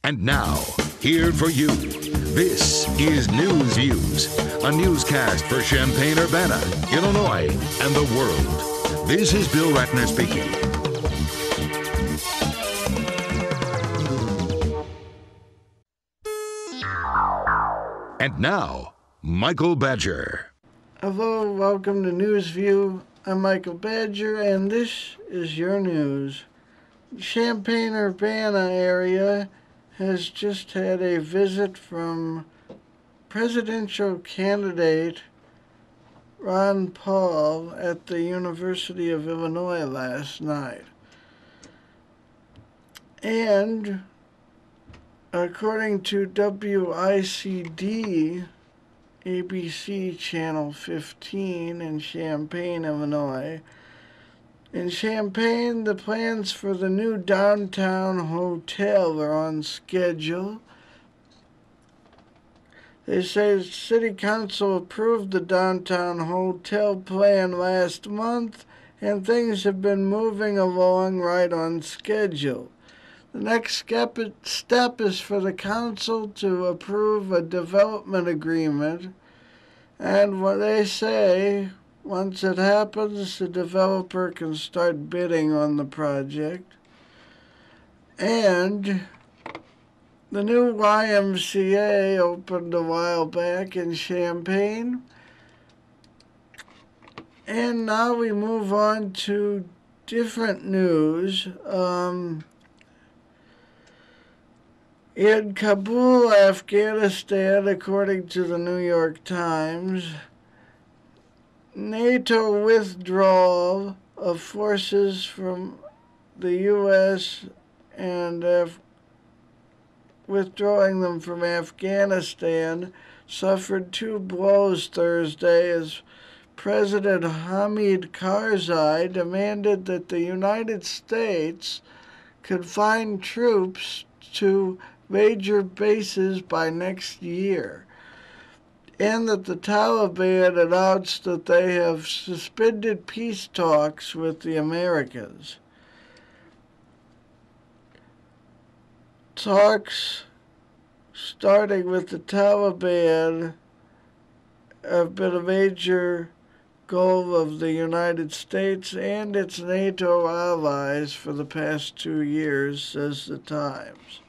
And now, here for you, this is News Views, a newscast for Champaign-Urbana, Illinois, and the world. This is Bill Ratner speaking. And now, Michael Badger. Hello, welcome to News View. I'm Michael Badger, and this is your news. Champaign-Urbana area has just had a visit from presidential candidate Ron Paul at the University of Illinois last night. And according to WICD, ABC Channel 15 in Champaign, Illinois, in Champaign, the plans for the new downtown hotel are on schedule. They say the City Council approved the downtown hotel plan last month, and things have been moving along right on schedule. The next step is for the council to approve a development agreement, and what they say, once it happens, the developer can start bidding on the project. And the new YMCA opened a while back in Champaign. And now we move on to different news. In Kabul, Afghanistan, according to the New York Times, NATO withdrawal of forces from the U.S. and withdrawing them from Afghanistan suffered two blows Thursday as President Hamid Karzai demanded that the United States confine troops to major bases by next year, and that the Taliban announced that they have suspended peace talks with the Americans. Talks starting with the Taliban have been a major goal of the United States and its NATO allies for the past 2 years, says the Times.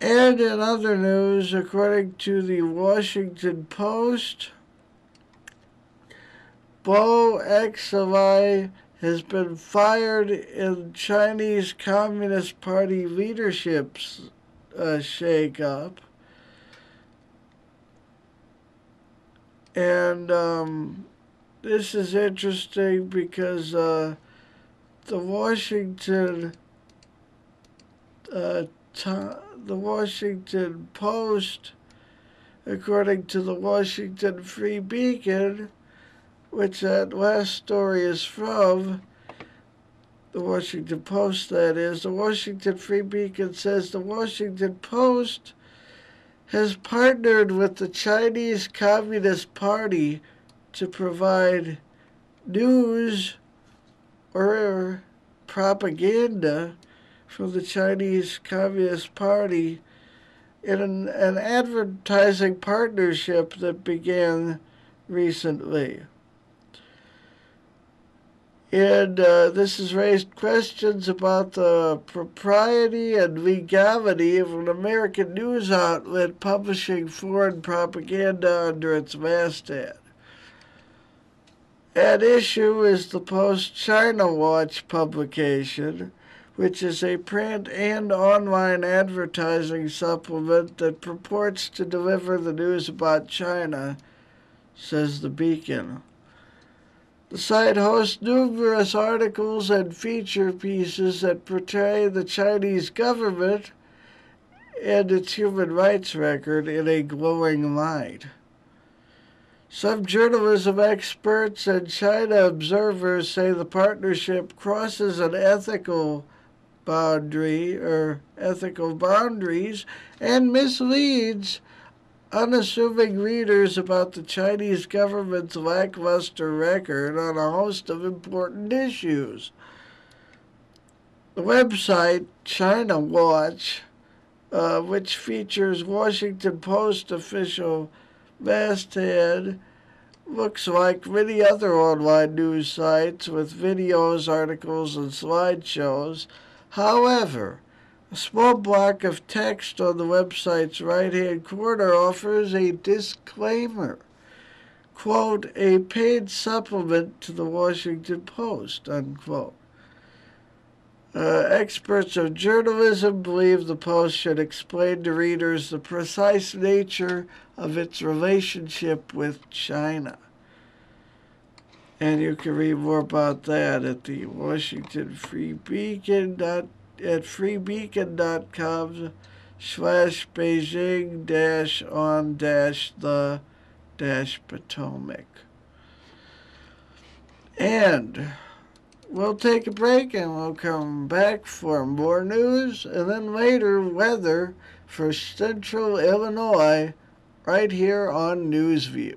And in other news, according to the Washington Post, Bo Xilai has been fired in Chinese Communist Party leadership's shake-up. And this is interesting because the Washington Post, according to the Washington Free Beacon, which that last story is from, the Washington Post, that is, the Washington Free Beacon says the Washington Post has partnered with the Chinese Communist Party to provide news or propaganda from the Chinese Communist Party in an advertising partnership that began recently. And this has raised questions about the propriety and legality of an American news outlet publishing foreign propaganda under its masthead. At issue is the Post China Watch publication, which is a print and online advertising supplement that purports to deliver the news about China, says the Beacon. The site hosts numerous articles and feature pieces that portray the Chinese government and its human rights record in a glowing light. Some journalism experts and China observers say the partnership crosses an ethical boundary or ethical boundaries and misleads unassuming readers about the Chinese government's lackluster record on a host of important issues. The website China Watch which features Washington Post official masthead, looks like many other online news sites with videos, articles, and slideshows. However, a small block of text on the website's right-hand corner offers a disclaimer. Quote, a paid supplement to the Washington Post, unquote. Experts of journalism believe the Post should explain to readers the precise nature of its relationship with China. And you can read more about that at the Washington Free Beacon at freebeacon.com/Beijing-on-the-Potomac. And we'll take a break and we'll come back for more news and then later weather for Central Illinois right here on NewsView.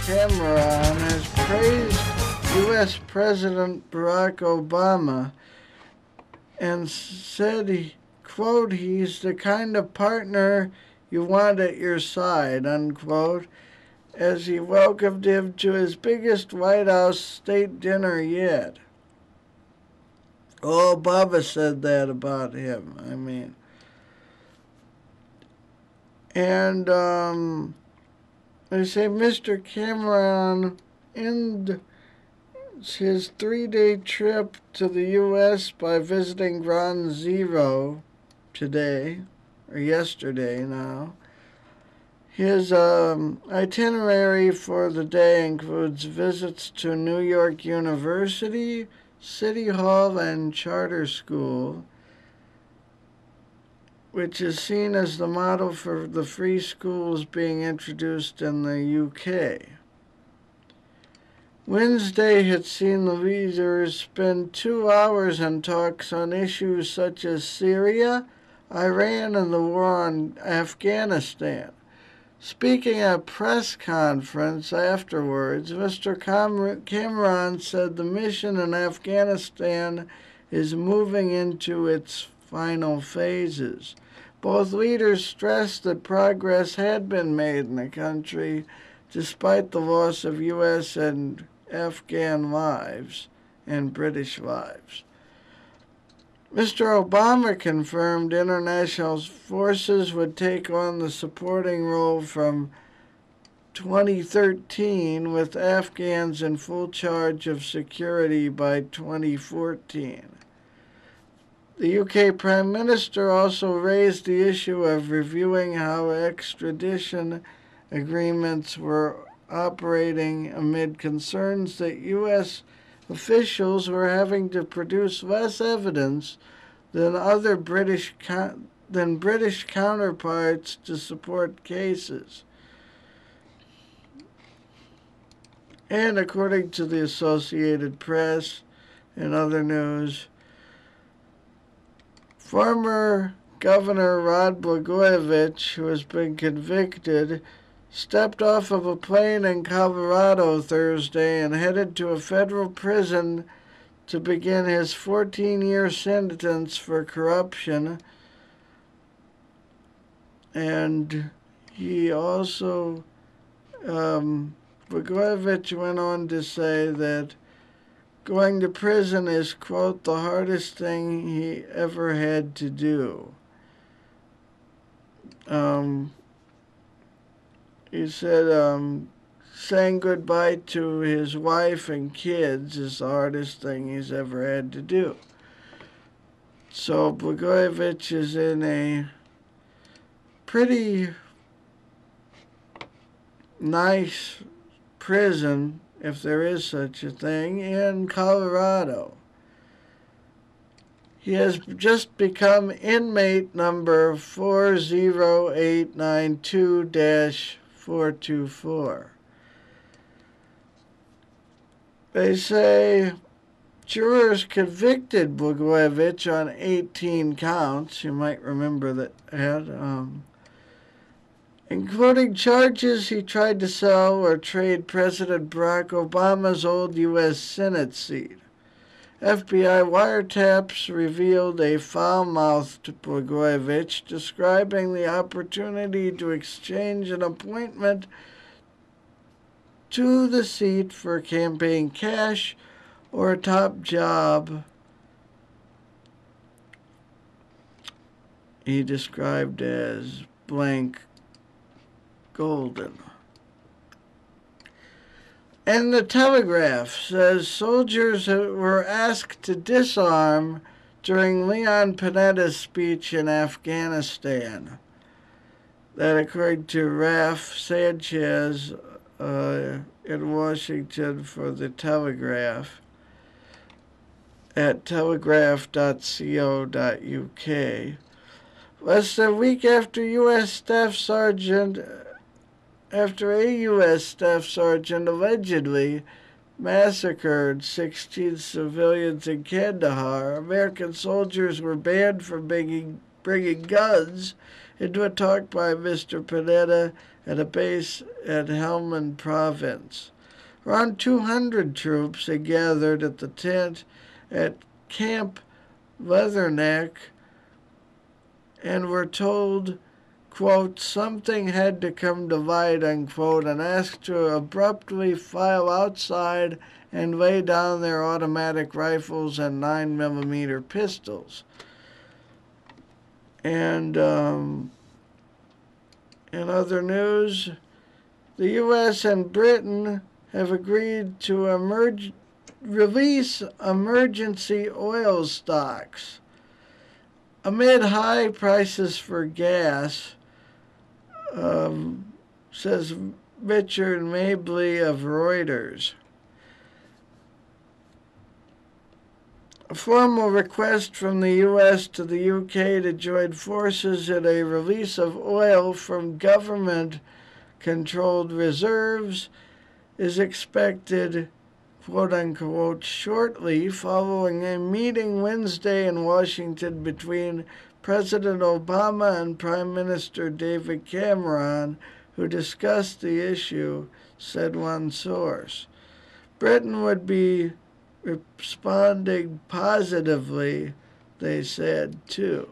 Cameron has praised U.S. President Barack Obama and said, quote, he's the kind of partner you want at your side, unquote, as he welcomed him to his biggest White House state dinner yet. Oh, Obama said that about him, I mean. And they say Mr. Cameron ends his 3-day trip to the U.S. by visiting Ground Zero today, or yesterday now. His itinerary for the day includes visits to New York University, City Hall, and Charter School, which is seen as the model for the free schools being introduced in the UK. Wednesday had seen the leaders spend 2 hours in talks on issues such as Syria, Iran, and the war on Afghanistan. Speaking at a press conference afterwards, Mr. Cameron said the mission in Afghanistan is moving into its final phases. Both leaders stressed that progress had been made in the country despite the loss of U.S. and Afghan lives and British lives. Mr. Obama confirmed international forces would take on the supporting role from 2013, with Afghans in full charge of security by 2014. The UK Prime Minister also raised the issue of reviewing how extradition agreements were operating amid concerns that U.S. officials were having to produce less evidence than British counterparts to support cases. And according to the Associated Press and other news, former Governor Rod Blagojevich, who has been convicted, stepped off of a plane in Colorado Thursday and headed to a federal prison to begin his 14-year sentence for corruption. And he also, Blagojevich went on to say that going to prison is, quote, the hardest thing he ever had to do. He said saying goodbye to his wife and kids is the hardest thing he's ever had to do. So Blagojevich is in a pretty nice prison, if there is such a thing, in Colorado. He has just become inmate number 40892-424. They say jurors convicted Blagojevich on 18 counts. You might remember that, including charges he tried to sell or trade President Barack Obama's old U.S. Senate seat. FBI wiretaps revealed a foul-mouthed Blagojevich describing the opportunity to exchange an appointment to the seat for campaign cash or a top job he described as blank golden. And the Telegraph says soldiers were asked to disarm during Leon Panetta's speech in Afghanistan. That according to Raf Sanchez in Washington for the Telegraph at telegraph.co.uk. Less than a week after a U.S. Staff Sergeant allegedly massacred 16 civilians in Kandahar, American soldiers were banned from bringing guns into a talk by Mr. Panetta at a base at Helmand Province. Around 200 troops had gathered at the tent at Camp Leatherneck and were told, quote, something had to come to light, unquote, and asked to abruptly file outside and lay down their automatic rifles and 9mm pistols. And in other news, the U.S. and Britain have agreed to release emergency oil stocks. Amid high prices for gas, says Richard Mabley of Reuters. A formal request from the U.S. to the U.K. to join forces in a release of oil from government-controlled reserves is expected, quote-unquote, shortly following a meeting Wednesday in Washington between President Obama and Prime Minister David Cameron, who discussed the issue, said one source. Britain would be responding positively, they said, too.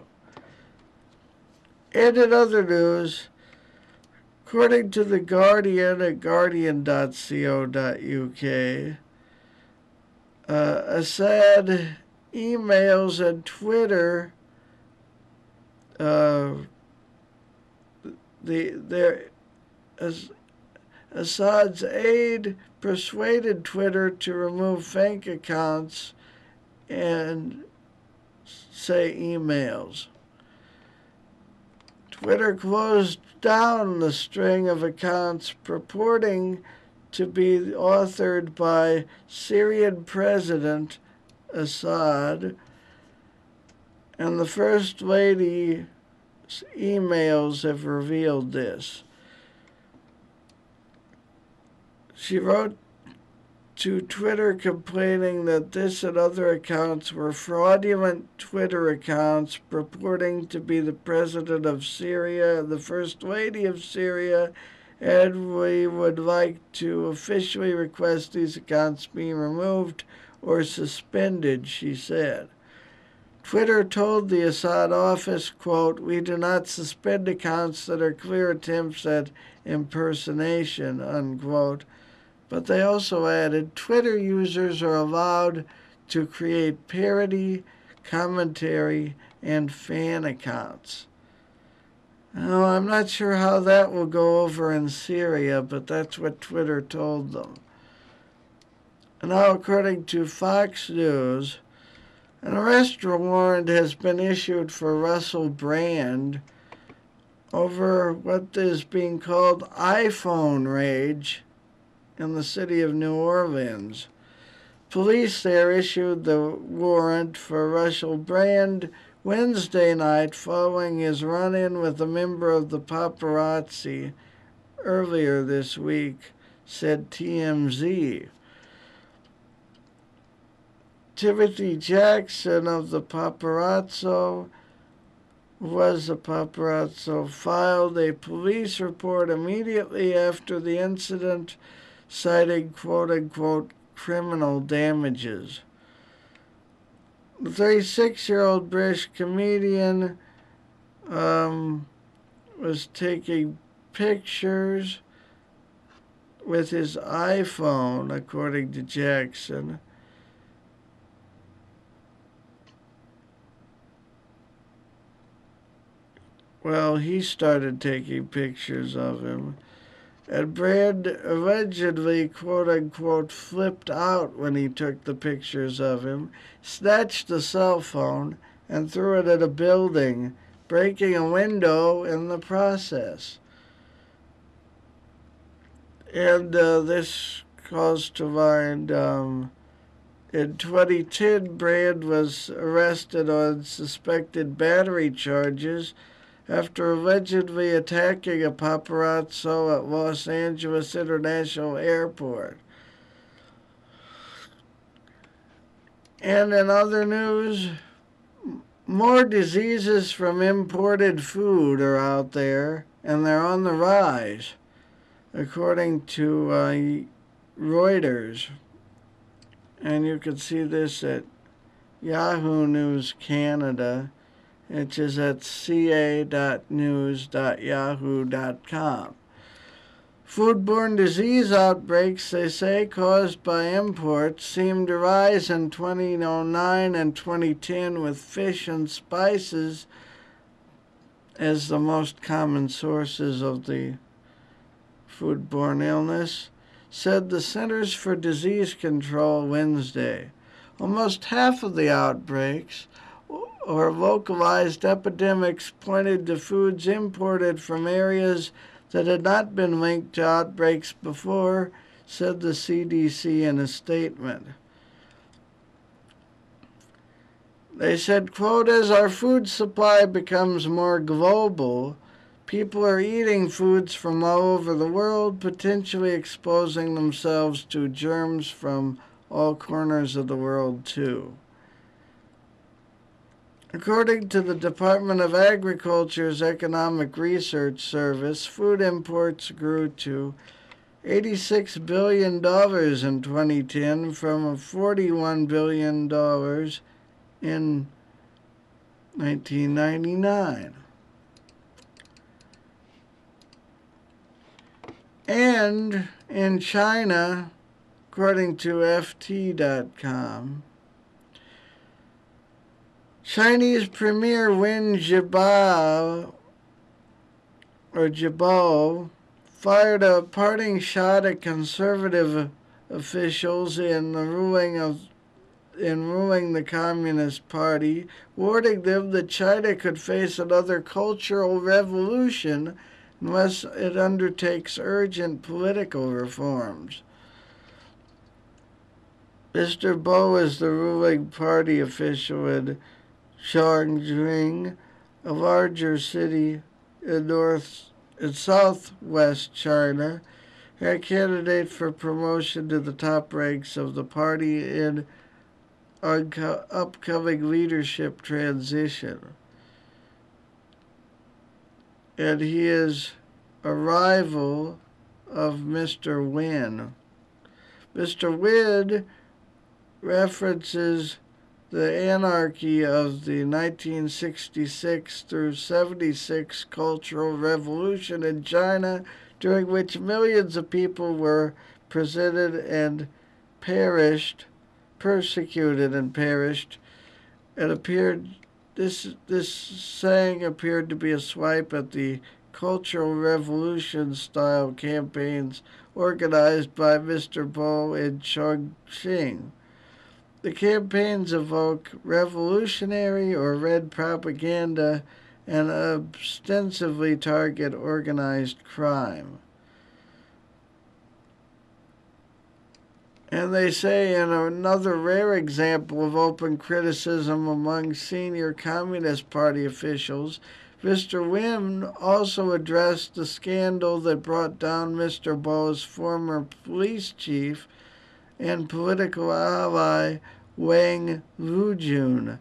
And in other news, according to The Guardian at guardian.co.uk, Assad emails and Twitter Assad's aide persuaded Twitter to remove fake accounts and say emails. Twitter closed down the string of accounts purporting to be authored by Syrian President Assad, and the First Lady's emails have revealed this. She wrote to Twitter complaining that this and other accounts were fraudulent Twitter accounts purporting to be the President of Syria and the First Lady of Syria, and we would like to officially request these accounts be removed or suspended, she said. Twitter told the Assad office, quote, "We do not suspend accounts that are clear attempts at impersonation," unquote. But they also added, Twitter users are allowed to create parody, commentary, and fan accounts. Now, I'm not sure how that will go over in Syria, but that's what Twitter told them. And now, according to Fox News, an arrest warrant has been issued for Russell Brand over what is being called iPhone rage in the city of New Orleans. Police there issued the warrant for Russell Brand Wednesday night following his run-in with a member of the paparazzi earlier this week, said TMZ. Timothy Jackson of the Paparazzo filed a police report immediately after the incident, citing quote-unquote criminal damages. The 36-year-old British comedian was taking pictures with his iPhone, according to Jackson. Well, he started taking pictures of him. And Brand allegedly, quote-unquote, flipped out when he took the pictures of him, snatched the cell phone, and threw it at a building, breaking a window in the process. And this calls to mind, in 2010, Brand was arrested on suspected battery charges after allegedly attacking a paparazzo at Los Angeles International Airport. And in other news, more diseases from imported food are out there, and they're on the rise, according to Reuters. And you can see this at Yahoo News Canada, which is at ca.news.yahoo.com. Foodborne disease outbreaks, they say, caused by imports seem to rise in 2009 and 2010, with fish and spices as the most common sources of the foodborne illness, said the Centers for Disease Control Wednesday. Almost half of the outbreaks or localized epidemics pointed to foods imported from areas that had not been linked to outbreaks before, said the CDC in a statement. They said, quote, "As our food supply becomes more global, people are eating foods from all over the world, potentially exposing themselves to germs from all corners of the world, too." According to the Department of Agriculture's Economic Research Service, food imports grew to $86 billion in 2010 from $41 billion in 1999. And in China, according to FT.com, Chinese Premier Wen Jiabao fired a parting shot at conservative officials in ruling the Communist Party, warning them that China could face another cultural revolution unless it undertakes urgent political reforms. Mr. Bo is the ruling party official in Chongqing, a larger city in southwest China, and a candidate for promotion to the top ranks of the party in upcoming leadership transition. And he is a rival of Mr. Wen. Mr. Wen references the anarchy of the 1966 through 76 Cultural Revolution in China, during which millions of people were persecuted and perished, it appeared this saying appeared to be a swipe at the Cultural Revolution-style campaigns organized by Mr. Bo in Chongqing. The campaigns evoke revolutionary or red propaganda and ostensibly target organized crime. And they say, in another rare example of open criticism among senior Communist Party officials, Mr. Wim also addressed the scandal that brought down Mr. Bo's former police chief and political ally Wang Lujun,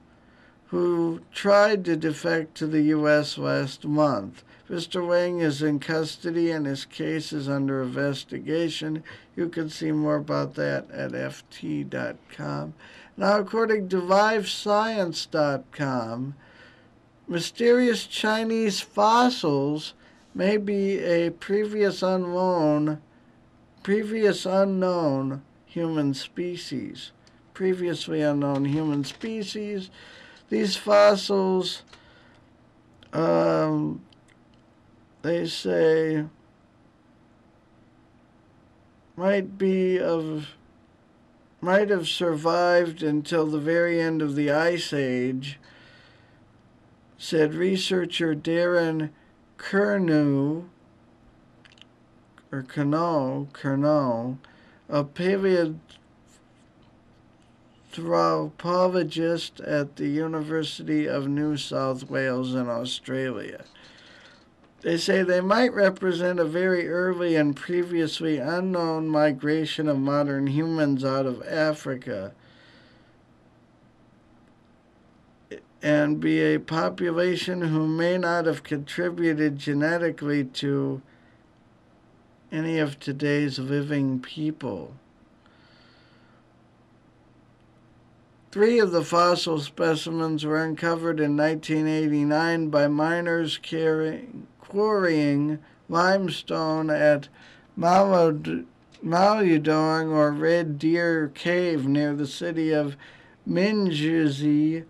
who tried to defect to the U.S. last month. Mr. Wang is in custody and his case is under investigation. You can see more about that at ft.com. Now, according to LiveScience.com, mysterious Chinese fossils may be a previously unknown human species. These fossils, they say, might have survived until the very end of the Ice Age, said researcher Darren Curnow, a paleoanthropologist at the University of New South Wales in Australia. They say they might represent a very early and previously unknown migration of modern humans out of Africa and be a population who may not have contributed genetically to any of today's living people. 3 of the fossil specimens were uncovered in 1989 by miners quarrying limestone at Maoludong or Red Deer Cave near the city of Minjizi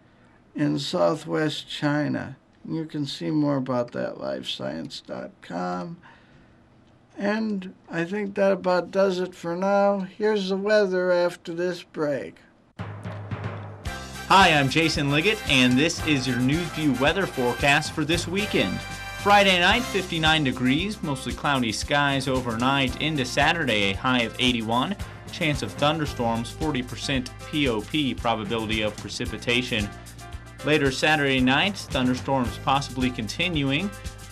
in southwest China. You can see more about that at LiveScience.com. And I think that about does it for now. Here's the weather after this break. Hi, I'm Jason Liggett, and this is your NewsView weather forecast for this weekend. Friday night, 59 degrees, mostly cloudy skies overnight into Saturday, a high of 81. Chance of thunderstorms, 40% POP, probability of precipitation. Later Saturday night, thunderstorms possibly continuing,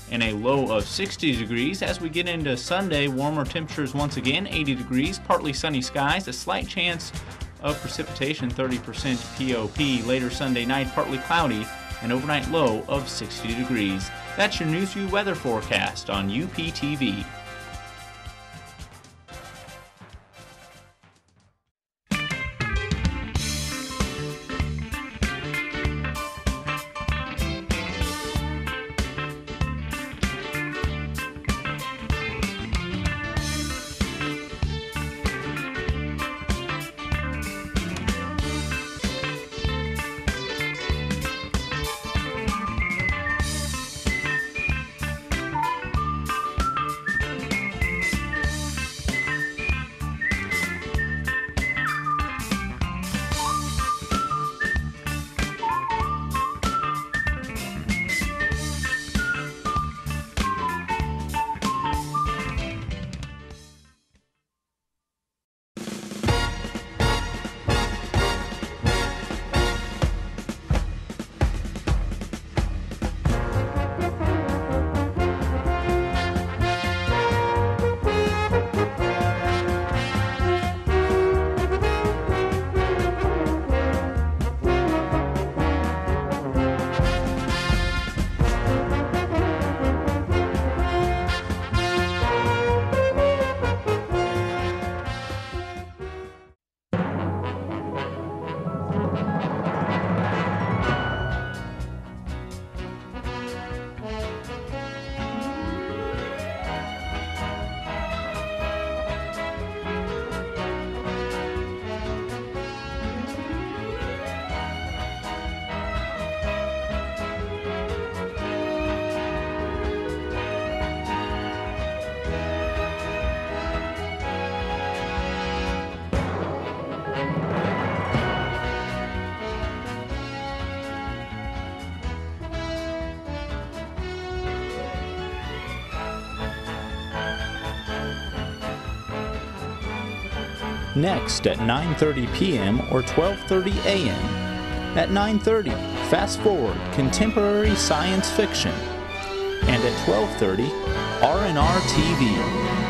and a low of 60 degrees. As we get into Sunday, warmer temperatures once again, 80 degrees, partly sunny skies, a slight chance of precipitation, 30% POP. Later Sunday night, partly cloudy, an overnight low of 60 degrees. That's your NewsView weather forecast on UPTV. next at 9:30 p.m. or 12:30 a.m. At 9:30, Fast Forward Contemporary Science Fiction. And at 12:30, R&R TV.